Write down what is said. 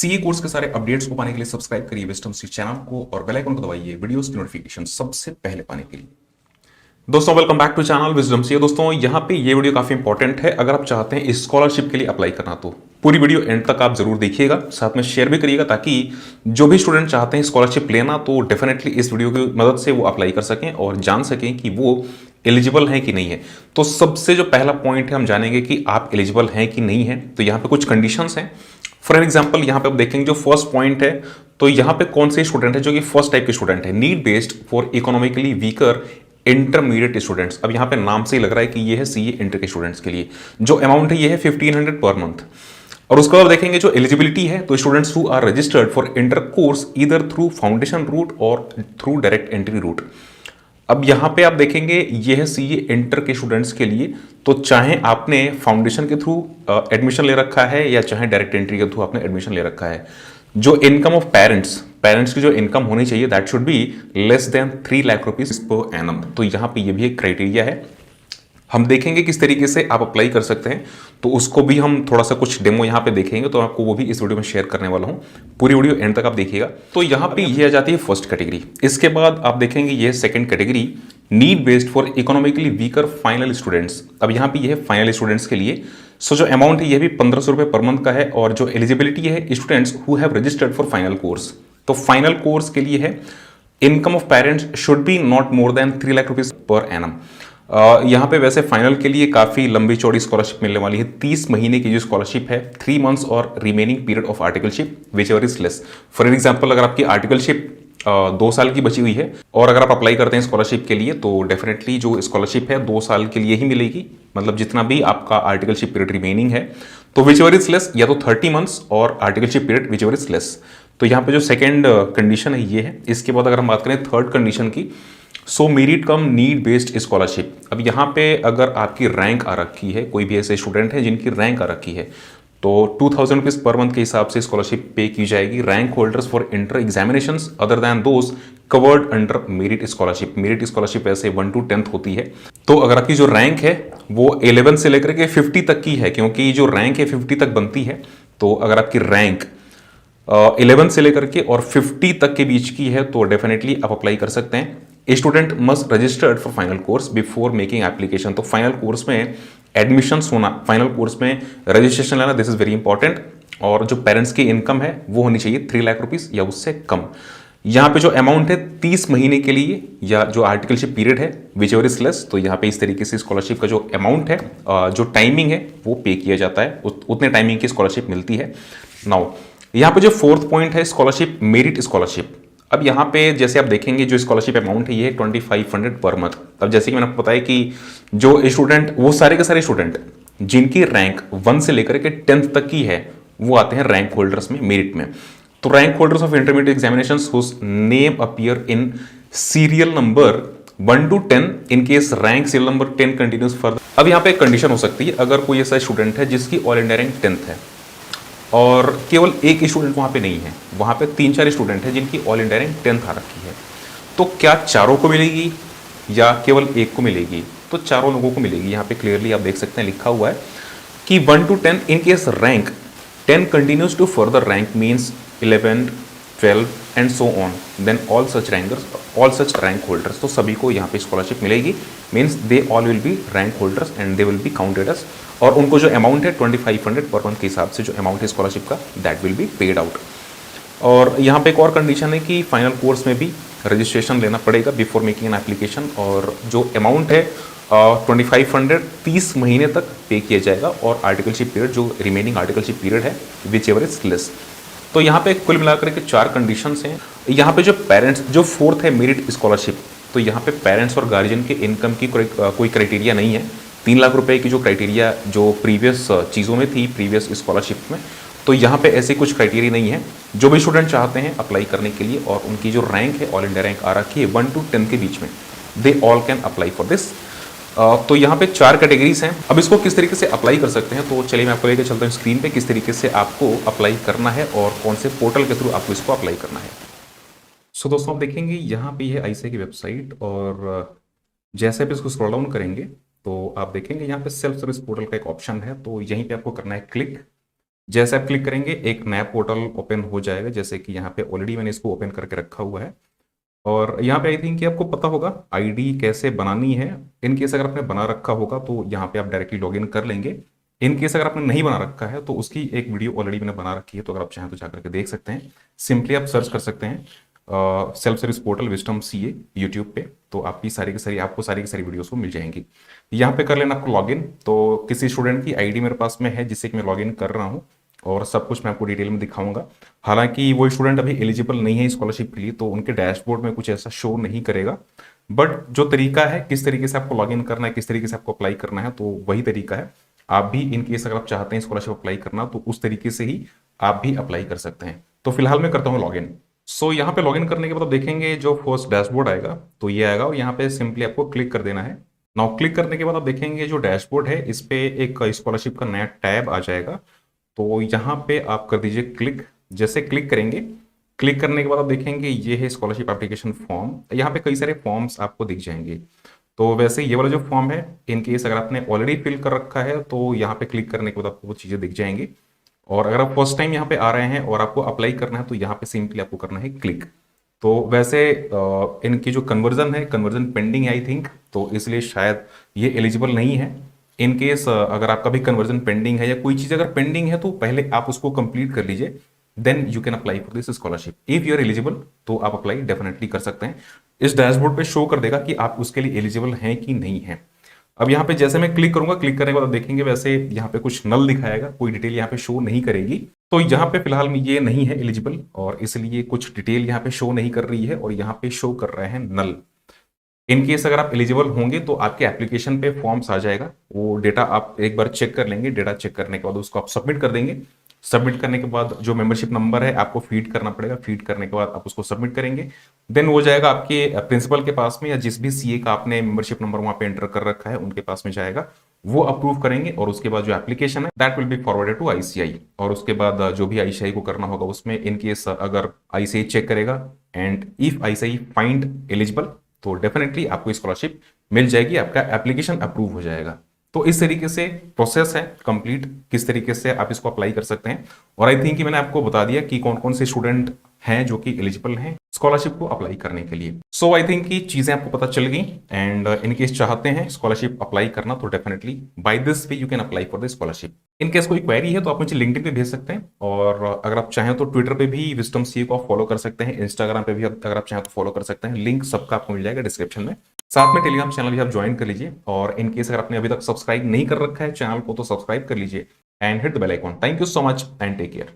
CA course के सारे updates को पाने के लिए सब्सक्राइब करिए विस्डम सी चैनल को और बेल आइकन को दबाइए वीडियोस की नोटिफिकेशन सबसे पहले पाने के लिए। दोस्तों welcome back to channel wisdom sea. दोस्तों यहाँ पे ये वीडियो काफी इंपॉर्टेंट है। अगर आप चाहते हैं स्कॉलरशिप के लिए अप्लाई करना तो पूरी वीडियो एंड तक आप जरूर देखिएगा, साथ में शेयर भी करिएगा ताकि जो भी स्टूडेंट चाहते हैं स्कॉलरशिप लेना तो डेफिनेटली इस वीडियो की मदद से वो अप्लाई कर सकें और जान सकें कि वो एलिजिबल हैं कि नहीं है। तो सबसे जो पहला पॉइंट है हम जानेंगे कि आप एलिजिबल हैं कि नहीं है। तो यहाँ पे कुछ कंडीशंस हैं। फॉर एग्जाम्पल यहाँ पे आप देखेंगे जो फर्स्ट पॉइंट है, तो यहाँ पे कौन से स्टूडेंट है जो कि फर्स्ट टाइप के स्टूडेंट है, need based for economically weaker intermediate students. अब यहाँ पे नाम से ही लग रहा है कि ये है सीए इंटर के स्टूडेंट्स के लिए। जो अमाउंट है ये है 1500 पर मंथ। और उसके बाद देखेंगे जो एलिजिबिलिटी है, तो students who are registered for inter course either through foundation route और थ्रू डायरेक्ट एंट्री रूट। अब यहां पे आप देखेंगे ये है सीए इंटर के स्टूडेंट्स के लिए। तो चाहे आपने फाउंडेशन के थ्रू एडमिशन ले रखा है या चाहे डायरेक्ट एंट्री के थ्रू आपने एडमिशन ले रखा है, जो इनकम ऑफ पेरेंट्स की जो इनकम होनी चाहिए that should be less than 3 lakh rupees per annum. तो यहां पे ये भी एक क्राइटेरिया है। हम देखेंगे किस तरीके से आप अप्लाई कर सकते हैं, तो उसको भी हम थोड़ा सा कुछ डेमो यहाँ पे देखेंगे, तो आपको वो भी इस वीडियो में शेयर करने वाला हूँ। पूरी वीडियो एंड तक आप देखिएगा। तो यहाँ पे ये आ जाती है फर्स्ट कैटेगरी। इसके बाद आप देखेंगे ये second category, need based for economically weaker final students. अब यहाँ पे ये है फाइनल स्टूडेंट्स के लिए। सो जो अमाउंट है ये भी 1500 रुपये पर मंथ का है। और जो एलिजिबिलिटी है students who have registered for final course, तो फाइनल कोर्स के लिए है income of parents should be not more than 3 lakh rupees per annum. यहाँ पे वैसे फाइनल के लिए काफ़ी लंबी चौड़ी स्कॉलरशिप मिलने वाली है। 30 महीने की जो स्कॉलरशिप है, 3 मंथ्स और remaining period of articleship which ever is less. For example अगर आपकी आर्टिकलशिप 2 साल की बची हुई है और अगर आप अप्लाई करते हैं स्कॉलरशिप के लिए, तो डेफिनेटली जो स्कॉलरशिप है 2 साल के लिए ही मिलेगी, मतलब जितना भी आपका आर्टिकलशिप पीरियड रिमेनिंग है। तो विच एवर इज लेस, या तो 30 मंथ्स और articleship period which ever is less. तो यहाँ पे जो सेकेंड कंडीशन है ये है। इसके बाद अगर हम बात करें थर्ड कंडीशन की, सो मेरिट कम नीड बेस्ड स्कॉलरशिप। अब यहाँ पे अगर आपकी रैंक आ रखी है, कोई भी ऐसे स्टूडेंट है जिनकी रैंक आ रखी है, तो 2000 रुपीज पर मंथ के हिसाब से स्कॉलरशिप पे की जाएगी। Rank holders for inter examinations other than those covered under merit scholarship. Merit scholarship ऐसे 1 to 10th होती है। तो अगर आपकी जो रैंक है वो 11 से लेकर के 50 तक की है, क्योंकि जो रैंक है 50 तक बनती है, तो अगर आपकी रैंक 11 से लेकर के और 50 तक के बीच की है तो डेफिनेटली आप अप्लाई कर सकते हैं। Student must registered for final course before making application. तो फाइनल कोर्स में एडमिशन होना, फाइनल कोर्स में रजिस्ट्रेशन लेना, दिस इज वेरी इंपॉर्टेंट। और जो पेरेंट्स की इनकम है वो होनी चाहिए 3 लाख रुपीज या उससे कम। यहाँ पे जो अमाउंट है 30 महीने के लिए या जो आर्टिकलशिप पीरियड है विच एवर इज लेस। तो यहाँ पे इस तरीके से स्कॉलरशिप का जो अमाउंट है, जो टाइमिंग है वो पे किया जाता है, उतने टाइमिंग की स्कॉलरशिप मिलती है। नाउ यहाँ पे जो फोर्थ पॉइंट है स्कॉलरशिप मेरिट स्कॉलरशिप। अब यहाँ पे जैसे आप देखेंगे जो स्कॉलरशिप अमाउंट है ये है 2500 पर मंथ। अब जैसे कि मैंने आपको बताया कि जो स्टूडेंट, वो सारे के सारे स्टूडेंट जिनकी रैंक 1 से लेकर के 10th तक की है वो आते हैं रैंक होल्डर्स में, मेरिट में। तो rank holders of intermediate examinations whose name appear in serial number 1 to 10 in case rank serial number 10 continues further. अब यहाँ पे एक कंडीशन हो सकती है, अगर कोई ऐसा स्टूडेंट है जिसकी ऑल इंडिया रैंक 10th है और केवल एक स्टूडेंट वहाँ पे नहीं है, वहाँ पे 3-4 स्टूडेंट हैं जिनकी ऑल इंडिया रैंक 10th आ रखी है, तो क्या चारों को मिलेगी या केवल एक को मिलेगी? तो चारों लोगों को मिलेगी। यहाँ पे क्लियरली आप देख सकते हैं लिखा हुआ है कि 1 to 10 in case rank 10 continues to further rank means 11, 12 and so on, then all such rank holders. तो सभी को यहाँ पे स्कॉलरशिप मिलेगी, means they all will be rank holders and they will be counted as. और उनको जो amount है 2500 पर मंथ के हिसाब से जो अमाउंट है स्कॉलरशिप का that will be paid out. और यहाँ पे एक और कंडीशन है कि फाइनल कोर्स में भी रजिस्ट्रेशन लेना पड़ेगा बिफोर मेकिंग एन एप्लीकेशन। और जो अमाउंट है 2500 30 महीने तक पे किया जाएगा और आर्टिकलशिप पीरियड, जो रिमेनिंग आर्टिकलशिप पीरियड है विच एवर इज लेस। तो यहाँ पे कुल मिलाकर के 4 कंडीशंस हैं। यहाँ पे जो पेरेंट्स, जो फोर्थ है मेरिट स्कॉलरशिप, तो यहाँ पे पेरेंट्स और गार्जियन के इनकम की कोई क्राइटेरिया नहीं है। 3 लाख रुपए की जो क्राइटेरिया जो प्रीवियस चीज़ों में थी, प्रीवियस स्कॉलरशिप में, तो यहाँ पे ऐसे कुछ क्राइटेरिया नहीं है। जो भी स्टूडेंट चाहते हैं अप्लाई करने के लिए और उनकी जो रैंक है ऑल इंडिया रैंक आ रखी है 1 to 10 के बीच में, they all can apply for this. तो यहाँ पे 4 कैटेगरीज हैं। अब इसको किस तरीके से अप्लाई कर सकते हैं, तो चलिए मैं आपको लेकर चलता हूँ स्क्रीन पे किस तरीके से आपको अप्लाई करना है और कौन से पोर्टल के थ्रू आपको इसको अप्लाई करना है। सो दोस्तों आप देखेंगे यहाँ पे है आईसीएआई की वेबसाइट, और जैसे आप इसको स्क्रॉल डाउन करेंगे तो आप देखेंगे यहाँ पे सेल्फ सर्विस पोर्टल का एक ऑप्शन है, तो यहीं पे आपको करना है क्लिक। जैसे आप क्लिक करेंगे एक नया पोर्टल ओपन हो जाएगा, जैसे कि यहाँ पे ऑलरेडी मैंने इसको ओपन करके रखा हुआ है। और यहाँ पे आई थिंक कि आपको पता होगा आईडी कैसे बनानी है। इन केस अगर आपने बना रखा होगा तो यहाँ पे आप डायरेक्टली लॉगिन कर लेंगे। इन केस अगर आपने नहीं बना रखा है तो उसकी एक वीडियो ऑलरेडी मैंने बना रखी है, तो अगर आप चाहें तो जाकर के देख सकते हैं। सिंपली आप सर्च कर सकते हैं self service portal wisdom CA YouTube पे, तो आपकी सारी की सारी आपको सारी की सारी वीडियोस को मिल जाएंगी। यहाँ पे कर लेना आपको लॉगिन। तो किसी स्टूडेंट की आईडी मेरे पास में है जिससे कि मैं लॉगिन कर रहा हूँ, और सब कुछ मैं आपको डिटेल में दिखाऊंगा। हालांकि वो स्टूडेंट अभी एलिजिबल नहीं है स्कॉलरशिप के लिए, तो उनके डैशबोर्ड में कुछ ऐसा शो नहीं करेगा। बट जो तरीका है किस तरीके से आपको लॉगिन करना है, किस तरीके से आपको अप्लाई करना है, तो वही तरीका है। आप भी इन केस अगर आप चाहते हैं स्कॉलरशिप अप्लाई करना तो उस तरीके से ही आप भी अप्लाई कर सकते हैं। तो फिलहाल मैं करता हूँ लॉगिन। सो यहाँ पे लॉगिन करने के बाद आप देखेंगे जो फर्स्ट डैशबोर्ड आएगा तो ये आएगा, और यहाँ पे सिंपली आपको क्लिक कर देना है। नाउ क्लिक करने के बाद आप देखेंगे जो डैशबोर्ड है इस पे एक स्कॉलरशिप का नया टैब आ जाएगा। तो यहाँ पे आप कर दीजिए क्लिक। जैसे क्लिक करेंगे, क्लिक करने के बाद आप देखेंगे ये है स्कॉलरशिप एप्लीकेशन फॉर्म। यहाँ पे कई सारे फॉर्म्स आपको दिख जाएंगे। तो वैसे ये वाला जो फॉर्म है इन केस अगर आपने ऑलरेडी फिल कर रखा है तो यहाँ पे क्लिक करने के बाद आपको वो चीज़ें दिख जाएंगी। और अगर आप फर्स्ट टाइम यहाँ पे आ रहे हैं और आपको अप्लाई करना है तो यहाँ पे सिंपली आपको करना है क्लिक। तो वैसे इनकी जो कन्वर्जन है, कन्वर्जन पेंडिंग है आई थिंक, तो इसलिए शायद ये एलिजिबल नहीं है। इन केस अगर आपका भी कन्वर्जन पेंडिंग है या कोई चीज़ अगर पेंडिंग है तो पहले आप उसको कंप्लीट कर लीजिए, then you can apply for this scholarship. If you are eligible तो आप अप्लाई डेफिनेटली कर सकते हैं। इस डैशबोर्ड पे शो कर देगा कि आप उसके लिए एलिजिबल हैं कि नहीं है। अब यहाँ पे जैसे मैं क्लिक करूंगा, क्लिक करने के बाद आप देखेंगे वैसे यहाँ पे कुछ नल दिखाएगा, कोई डिटेल यहाँ पे शो नहीं करेगी। तो यहाँ पे फिलहाल में ये नहीं है एलिजिबल, और इसलिए कुछ डिटेल यहाँ पे शो नहीं कर रही है, और यहाँ पे शो कर रहे हैं नल। इन केस अगर आप एलिजिबल होंगे तो आपके एप्लीकेशन पे फॉर्म्स आ जाएगा, वो डेटा आप एक बार चेक कर लेंगे। डेटा चेक करने के बाद उसको आप सबमिट कर देंगे। सबमिट करने के बाद जो मेंबरशिप नंबर है आपको फीड करना पड़ेगा। फीड करने के बाद आप उसको सबमिट करेंगे, देन वो जाएगा आपके प्रिंसिपल के पास में, या जिस भी सीए का आपने मेंबरशिप नंबर वहां पे एंटर कर रखा है उनके पास में जाएगा। वो अप्रूव करेंगे, और उसके बाद जो एप्लीकेशन है that will be forwarded to ICI. और उसके बाद जो भी आईसीआई को करना होगा उसमें इन केस अगर आईसीआई चेक करेगा and if ICI find eligible तो डेफिनेटली आपको स्कॉलरशिप मिल जाएगी, आपका एप्लीकेशन अप्रूव हो जाएगा। तो इस तरीके से प्रोसेस है कंप्लीट, किस तरीके से आप इसको अप्लाई कर सकते हैं। और आई थिंक कि मैंने आपको बता दिया कि कौन कौन से स्टूडेंट हैं जो कि एलिजिबल हैं स्कॉलरशिप को अप्लाई करने के लिए। सो आई थिंक कि चीजें आपको पता चल गई। एंड इन केस चाहते हैं स्कॉलरशिप अप्लाई करना तो definitely by this way you can apply for the scholarship. In case कोई क्वेरी है तो आप मुझे लिंक्डइन पे भेज सकते हैं, और अगर आप चाहें तो ट्विटर पे भी विजडम सीए को आप फॉलो कर सकते हैं। इंस्टाग्राम पे भी अगर आप चाहें तो फॉलो कर सकते हैं। लिंक सबका आपको मिल जाएगा डिस्क्रिप्शन में। साथ में टेलीग्राम चैनल भी आप ज्वाइन कर लीजिए, और इन केस अगर आपने अभी तक सब्सक्राइब नहीं कर रखा है चैनल को तो सब्सक्राइब कर लीजिए and hit the bell icon. Thank you so much and take care.